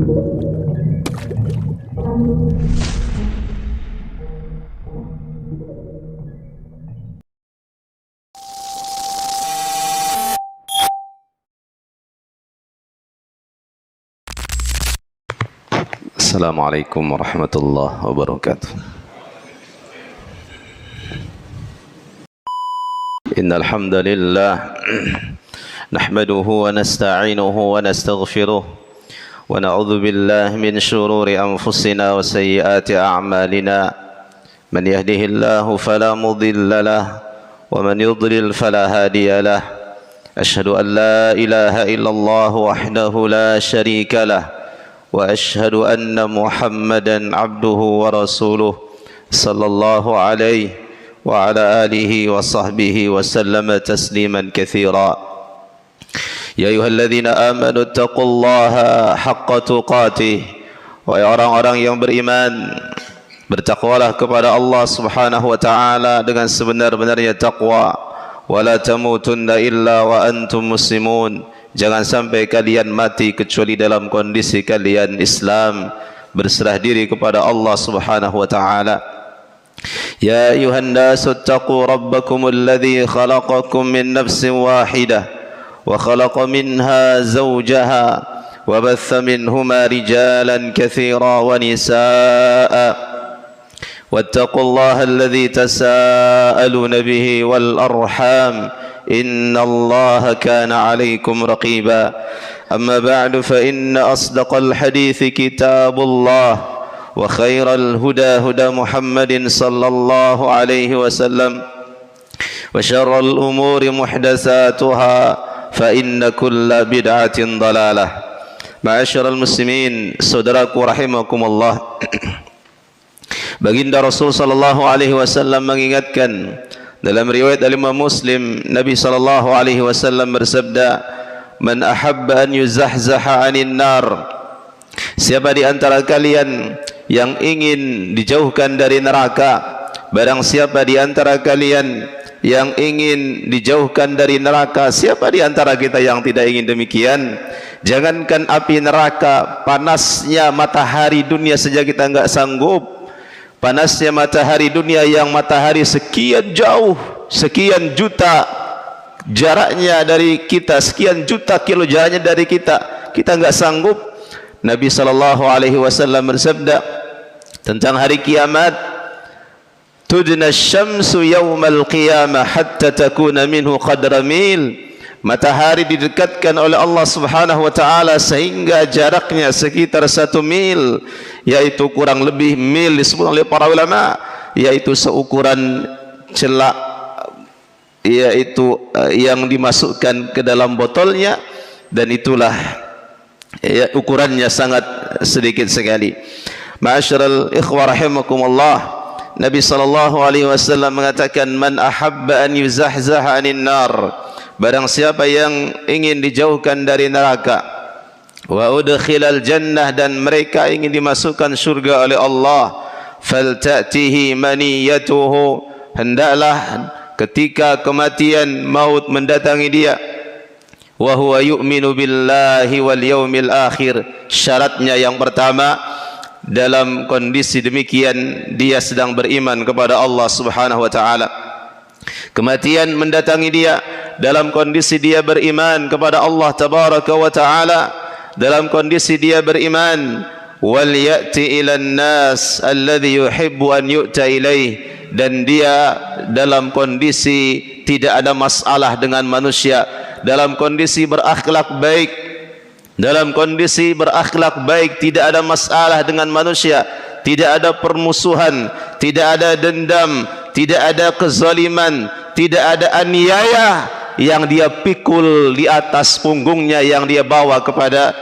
Assalamualaikum warahmatullahi wabarakatuh. Innal hamdalillah nahmaduhu wa nasta'inuhu wa nastaghfiruh wa na'udzu billahi min shururi anfusina wa sayyiati a'malina. Man yahdihillahu fala mudilla lahu wa man yudlil fala hadiya lahu. Asyhadu an la ilaha illallah wahdahu la syarika lahu wa asyhadu anna Muhammadan abduhu wa rasuluh sallallahu alaihi wa ala alihi wa sahbihi wa sallama tasliman katsira. Ya ayyuhalladzina amanu taqullaha haqqa tuqatih. Wahai orang-orang yang beriman, bertakwalah kepada Allah Subhanahu wa taala dengan sebenar-benarnya takwa. Wala tamutunna illa wa antum muslimun. Jangan sampai kalian mati kecuali dalam kondisi kalian Islam, berserah diri kepada Allah Subhanahu wa taala. Ya ayuhan nasu taqu rabbakumul ladzi khalaqakum min nafsin wahidah wa khalaqa minha zawjaha wa batha minhuma rijalan katsira wa nisaa. Wattaqullaha alladzi tasaaluna bihi wal arham. إن الله كان عليكم رقيبا. أما بعد فإن أصدق الحديث كتاب الله وخير الهدى هدى محمد صلى الله عليه وسلم وشر الأمور محدثاتها فإن كل بدعة ضلالة. معاشر المسلمين, saudaraku rahimakumullah, Baginda Rasul sallallahu alaihi wasallam mengingatkan dalam riwayat Imam Muslim, Nabi sallallahu alaihi wasallam bersabda, "Man ahabba an yuzahzaha 'anil nar." Siapa di antara kalian yang ingin dijauhkan dari neraka, barang siapa di antara kalian yang ingin dijauhkan dari neraka, siapa di antara kita yang tidak ingin demikian? Jangankan api neraka, panasnya matahari dunia saja kita enggak sanggup. Panasnya matahari dunia yang matahari sekian jauh, sekian juta jaraknya dari kita, sekian juta kilo jaraknya dari kita, kita enggak sanggup. Nabi sallallahu alaihi wasallam bersabda tentang hari kiamat, "Tudna asy-syamsu yaumal qiyamah hatta takuna minhu qadra mil." Matahari didekatkan oleh Allah Subhanahu wa taala sehingga jaraknya sekitar 1 mil, yaitu kurang lebih mil disebut oleh para ulama, yaitu seukuran celak, yaitu yang dimasukkan ke dalam botolnya, dan itulah ya, ukurannya sangat sedikit sekali. Ma'asyiral ikhwah rahimakumullah, Nabi sallallahu alaihi wasallam mengatakan, "Man ahabba an yuzahzaha 'anil nar." Barang siapa yang ingin dijauhkan dari neraka, wa udkhilal jannah, dan mereka ingin dimasukkan surga oleh Allah, falta'tihi maniyatuhu, hendaklah ketika kematian maut mendatangi dia, wa huwa yu'minu billahi wal yaumil akhir. Syaratnya yang pertama, dalam kondisi demikian dia sedang beriman kepada Allah Subhanahu wa taala. Kematian mendatangi dia dalam kondisi dia beriman kepada Allah tabaraka wa taala, dalam kondisi dia beriman, wal ya'ti ilan nas alladhi yuhibbu an yu'ta ilaih, dan dia dalam kondisi tidak ada masalah dengan manusia, dalam kondisi berakhlak baik, dalam kondisi berakhlak baik, tidak ada masalah dengan manusia, tidak ada permusuhan, tidak ada dendam, tidak ada kezaliman, tidak ada aniaya yang dia pikul di atas punggungnya, yang dia bawa kepada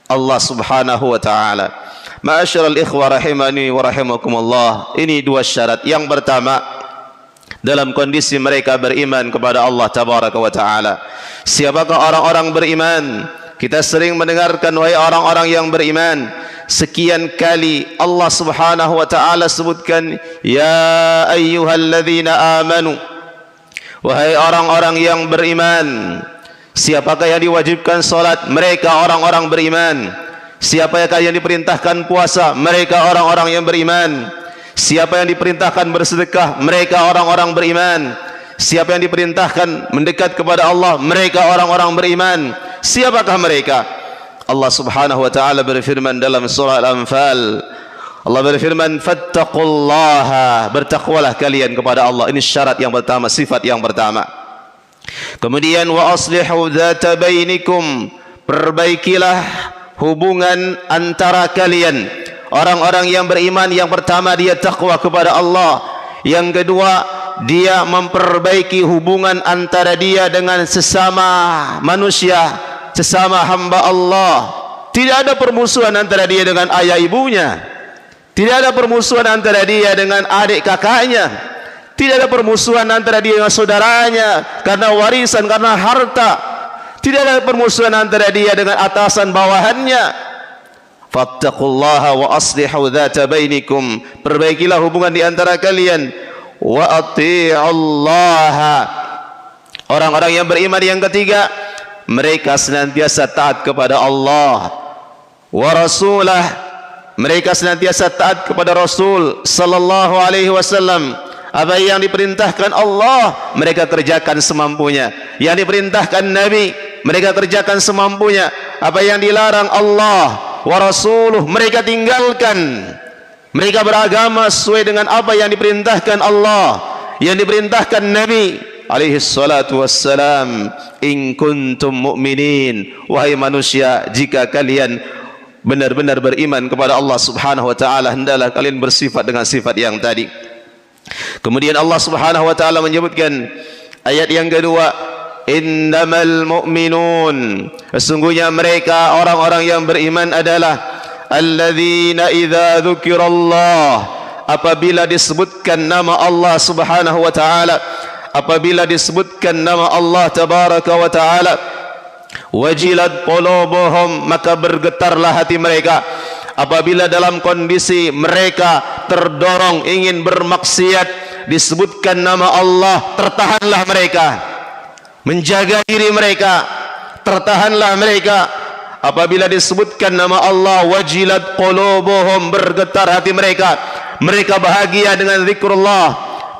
Allah Subhanahu wa taala. Ma'asyiral ikhwah rahimani wa rahimakumullah, ini dua syarat. Yang pertama, dalam kondisi mereka beriman kepada Allah tabaraka wa taala. Siapakah orang-orang beriman? Kita sering mendengarkan, wahai orang-orang yang beriman, sekian kali Allah Subhanahu wa taala sebutkan, ya ayyuhalladzina amanu, wahai orang-orang yang beriman. Siapakah yang diwajibkan salat? Mereka orang-orang beriman. Siapakah yang diperintahkan puasa? Mereka orang-orang yang beriman. Siapa yang diperintahkan bersedekah? Mereka orang-orang beriman. Siapa yang diperintahkan mendekat kepada Allah? Mereka orang-orang beriman. Siapakah mereka? Allah Subhanahu wa taala berfirman dalam surah Al-Anfal. Allah berfirman, "Fattaqullaha", bertakwalah kalian kepada Allah. Ini syarat yang pertama, sifat yang pertama. Kemudian wa aslihu dzata bainikum, perbaikilah hubungan antara kalian. Orang-orang yang beriman, yang pertama dia takwa kepada Allah. Yang kedua, dia memperbaiki hubungan antara dia dengan sesama manusia, sesama hamba Allah. Tidak ada permusuhan antara dia dengan ayah ibunya. Tidak ada permusuhan antara dia dengan adik kakaknya. Tidak ada permusuhan antara dia dengan saudaranya karena warisan, karena harta. Tidak ada permusuhan antara dia dengan atasan bawahannya. Fattaqullaha wa aslihu dzata bainikum, perbaikilah hubungan di antara kalian. Wa ati'ullaha, orang-orang yang beriman yang ketiga, mereka senantiasa taat kepada Allah. Wa rasulah, mereka senantiasa taat kepada Rasul sallallahu alaihi wasallam. Apa yang diperintahkan Allah, mereka kerjakan semampunya. Yang diperintahkan Nabi, mereka kerjakan semampunya. Apa yang dilarang Allah wa rasuluh, mereka tinggalkan. Mereka beragama sesuai dengan apa yang diperintahkan Allah, yang diperintahkan Nabi alaihi salatu wassalam. In kuntum mu'minin, wahai manusia, jika kalian benar-benar beriman kepada Allah Subhanahu wa taala, hendaklah kalian bersifat dengan sifat yang tadi. Kemudian Allah Subhanahu wa taala menyebutkan ayat yang kedua, innamal mu'minun, sesungguhnya mereka orang-orang yang beriman adalah alladzina idza dzukirallah, apabila disebutkan nama Allah Subhanahu wa taala, apabila disebutkan nama Allah tabaraka wa taala, wajilat qulubuhum, maka bergetarlah hati mereka. Apabila dalam kondisi mereka terdorong ingin bermaksiat, disebutkan nama Allah, tertahanlah mereka, menjaga diri mereka, tertahanlah mereka. Apabila disebutkan nama Allah, wajilat qulubuhum, bergetar hati mereka. Mereka bahagia dengan zikrullah,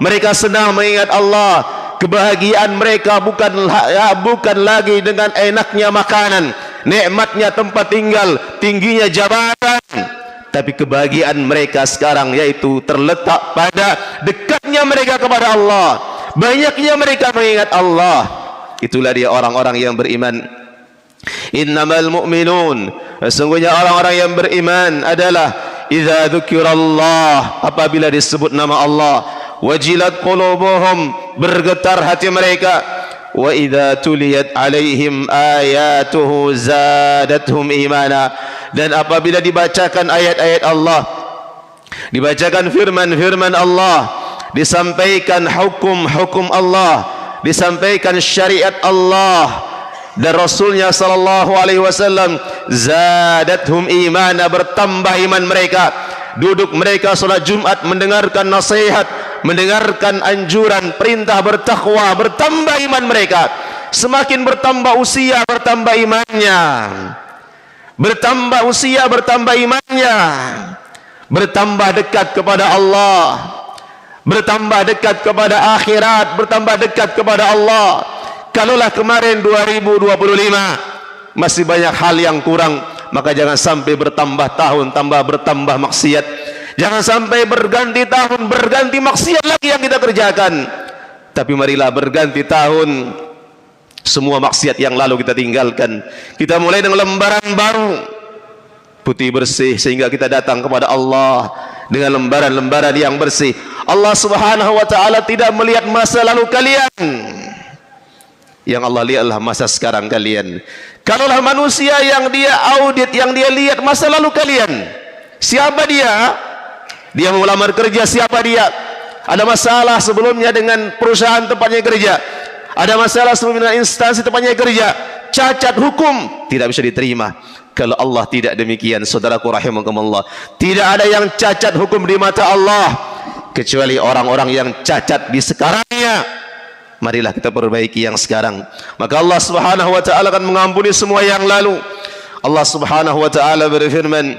mereka senang mengingat Allah. Kebahagiaan mereka bukan lagi dengan enaknya makanan, nikmatnya tempat tinggal, tingginya jabatan, tapi kebahagiaan mereka sekarang yaitu terletak pada dekatnya mereka kepada Allah, banyaknya mereka mengingat Allah. Itulah dia orang-orang yang beriman. Innamal mu'minun, sesungguhnya orang-orang yang beriman adalah idza dzukirallah, apabila disebut nama Allah, wajilat qulubuhum, bergetar hati mereka, wa idza tuliyat alaihim ayatuhu zadatuhum imana, dan apabila dibacakan ayat-ayat Allah, dibacakan firman-firman Allah, disampaikan hukum-hukum Allah, disampaikan syariat Allah dan Rasulnya sallallahu alaihi wasallam, zadatuhum imana, bertambah iman mereka. Duduk mereka salat Jumat mendengarkan nasihat, mendengarkan anjuran, perintah bertakwa, bertambah iman mereka. Semakin bertambah usia, bertambah imannya. Bertambah usia, bertambah imannya. Bertambah dekat kepada Allah, bertambah dekat kepada akhirat, bertambah dekat kepada Allah. Kalaulah kemarin 2025 masih banyak hal yang kurang, maka jangan sampai bertambah tahun, bertambah maksiat. Jangan sampai berganti tahun, berganti maksiat lagi yang kita kerjakan. Tapi marilah berganti tahun, semua maksiat yang lalu kita tinggalkan. Kita mulai dengan lembaran baru, putih bersih, sehingga kita datang kepada Allah dengan lembaran-lembaran yang bersih. Allah Subhanahu wa taala tidak melihat masa lalu kalian, yang Allah lihatlah masa sekarang kalian. Kalaulah manusia yang dia audit, yang dia lihat masa lalu kalian, siapa dia? Dia mau melamar kerja, siapa dia? Ada masalah sebelumnya dengan perusahaan tempatnya kerja, ada masalah sebelumnya dengan instansi tempatnya kerja, cacat hukum, tidak bisa diterima. Kalau Allah tidak demikian, saudaraku rahimakumullah, tidak ada yang cacat hukum di mata Allah kecuali orang-orang yang cacat di sekarangnya. Marilah kita perbaiki yang sekarang, maka Allah Subhanahu wa taala akan mengampuni semua yang lalu. Allah Subhanahu wa taala berfirman,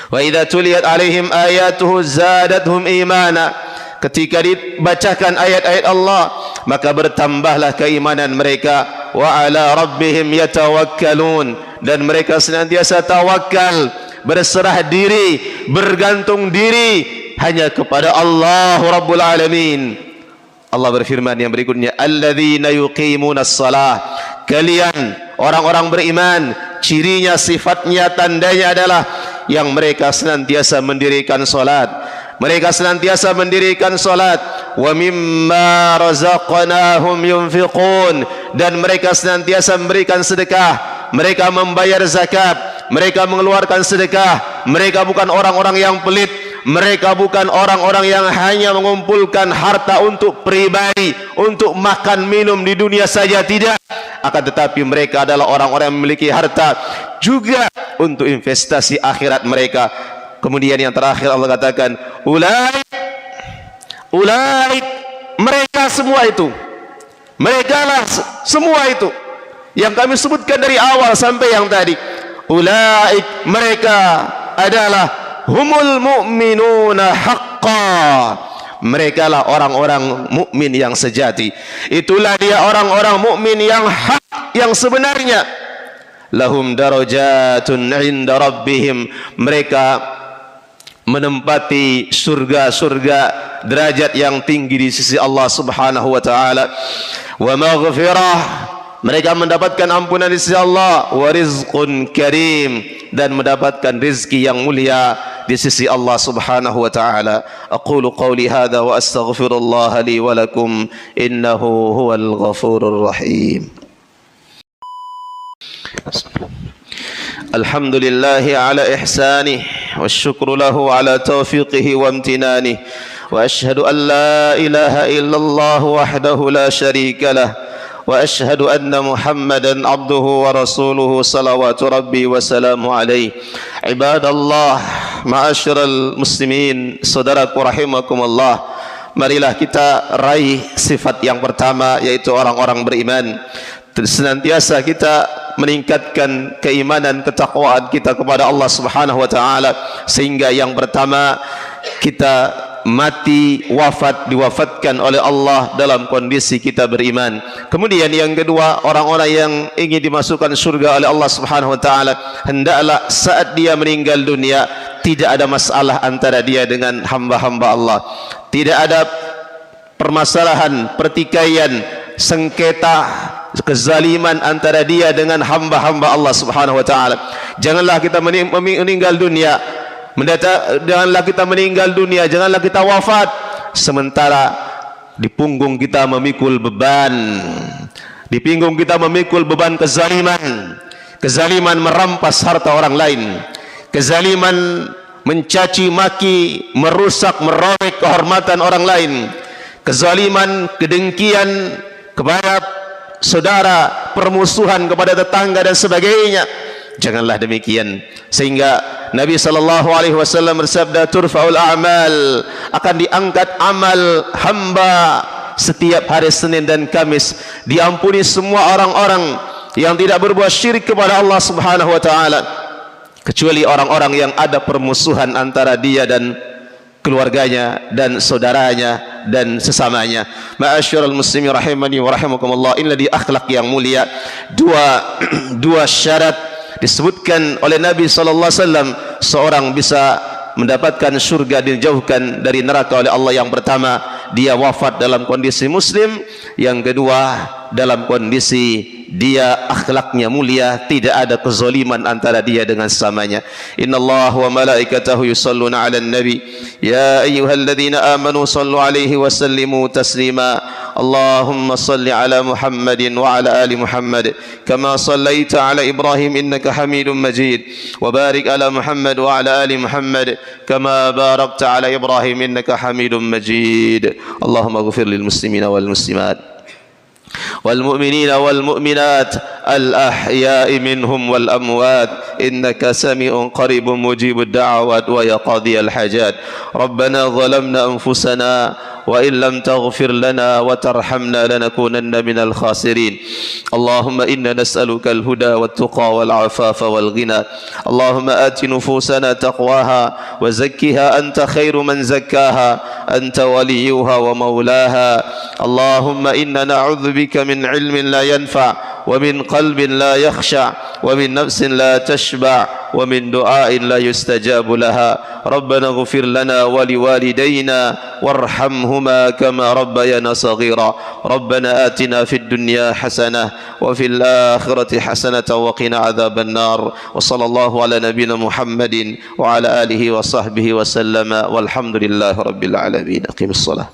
"Wa idza tuliyat 'alaihim ayatuhu zadatuhum imana." Ketika dibacakan ayat-ayat Allah, maka bertambahlah keimanan mereka. Wa 'ala rabbihim yatawakkalun, dan mereka senantiasa tawakal, berserah diri, bergantung diri hanya kepada Allah Rabbul Alamin. Allah berfirman yang berikutnya, alladzina yuqimunas shalah. Kalian orang-orang beriman, cirinya, sifatnya, tandanya adalah yang mereka senantiasa mendirikan salat. Mereka senantiasa mendirikan salat. Wa mimma razaqnahum yunfiqun, dan mereka senantiasa memberikan sedekah. Mereka membayar zakat, mereka mengeluarkan sedekah. Mereka bukan orang-orang yang pelit. Mereka bukan orang-orang yang hanya mengumpulkan harta untuk pribadi, untuk makan minum di dunia saja, tidak. Akan tetapi mereka adalah orang-orang yang memiliki harta juga untuk investasi akhirat mereka. Kemudian yang terakhir Allah katakan, ulaik, mereka semua itu, mereka lah semua itu yang kami sebutkan dari awal sampai yang tadi. Ulaik, mereka adalah humul mu'minuna haqqan. Mereka lah orang-orang mukmin yang sejati. Itulah dia orang-orang mukmin yang hak, yang sebenarnya. Lahum darajatun 'inda rabbihim. Mereka menempati surga-surga, derajat yang tinggi di sisi Allah Subhanahu wa taala. Wa maghfirah, mereka mendapatkan ampunan di sisi Allah. Wa rizqun karim, dan mendapatkan rizki yang mulia di sisi Allah Subhanahu wa taala. Aqulu qawli hadha wa astaghfirullah li wa lakum innahu huwal ghafurur rahim. Alhamdulillahi ala ihsanih wa syukru lahu ala taufiqihi wa amtinanih, wa ashhadu an la ilaha illallah wahdahu la syarika lah, wa ashhadu anna Muhammadan abduhu wa rasuluhu salawatu rabbi wa salamu alaihi. Ibadallah, ma'asyiral muslimin, saudaraku rahimakumullah, marilah kita raih sifat yang pertama, yaitu orang-orang beriman. Senantiasa kita meningkatkan keimanan, ketakwaan kita kepada Allah Subhanahu wa taala, sehingga yang pertama kita mati, wafat, diwafatkan oleh Allah dalam kondisi kita beriman. Kemudian yang kedua, orang-orang yang ingin dimasukkan surga oleh Allah Subhanahu wa taala, hendaklah saat dia meninggal dunia tidak ada masalah antara dia dengan hamba-hamba Allah. Tidak ada permasalahan, pertikaian, sengketa, kezaliman antara dia dengan hamba-hamba Allah Subhanahu wa taala. Janganlah kita meninggal dunia, janganlah kita meninggal dunia, janganlah kita wafat sementara di punggung kita memikul beban, di punggung kita memikul beban kezaliman. Kezaliman merampas harta orang lain, kezaliman mencaci maki, merusak, merobek kehormatan orang lain, kezaliman, kedengkian kepada saudara, permusuhan kepada tetangga dan sebagainya. Janganlah demikian, sehingga Nabi sallallahu alaihi wasallam bersabda, turfa'ul a'mal, akan diangkat amal hamba setiap hari Senin dan Kamis, diampuni semua orang-orang yang tidak berbuat syirik kepada Allah Subhanahu wa taala, kecuali orang-orang yang ada permusuhan antara dia dan keluarganya dan saudaranya dan sesamanya. Ma'asyiral muslimin rahimani wa rahimakumullah, inilah di akhlak yang mulia. Dua syarat disebutkan oleh Nabi sallallahu alaihi wasallam seorang bisa mendapatkan surga, dijauhkan dari neraka oleh Allah. Yang pertama, dia wafat dalam kondisi muslim. Yang kedua, dalam kondisi dia akhlaknya mulia, tidak ada kezaliman antara dia dengan sesamanya. Innallaha wa malaikatahu yusalluna 'alan nabi ya ayyuhalladzina amanu sallu 'alaihi wa sallimu taslima. Allahumma salli 'ala Muhammadin wa 'ala ali Muhammad kama sallaita 'ala Ibrahim innaka Hamidum Majid, wa barik 'ala Muhammad wa 'ala ali Muhammad kama barakta 'ala Ibrahim innaka Hamidum Majid. Allahumma ighfir lil muslimina wal muslimat والمؤمنين والمؤمنات الأحياء منهم والأموات إنك سميع قريب مجيب الدعوات ويقاضي الحاجات. ربنا ظلمنا أنفسنا وإن لم تغفر لنا وترحمنا لنكونن من الخاسرين. اللهم إنا نسألك الهدى والتقى والعفاف والغنى. اللهم آت نفوسنا تقواها وزكها أنت خير من زكاها، أنت وليها ومولاها. اللهم إنا نعوذ بك من علم لا ينفع، ومن قلب لا يخشع، ومن نفس لا تشبع، ومن دعاء لا يستجاب لها. ربنا اغفر لنا ولوالدينا وارحمهما كما ربيانا صغيرا. ربنا آتنا في الدنيا حسنة وفي الآخرة حسنة وقنا عذاب النار. وصلى الله على نبينا محمد وعلى آله وصحبه وسلم، والحمد لله رب العالمين. أقم الصلاة.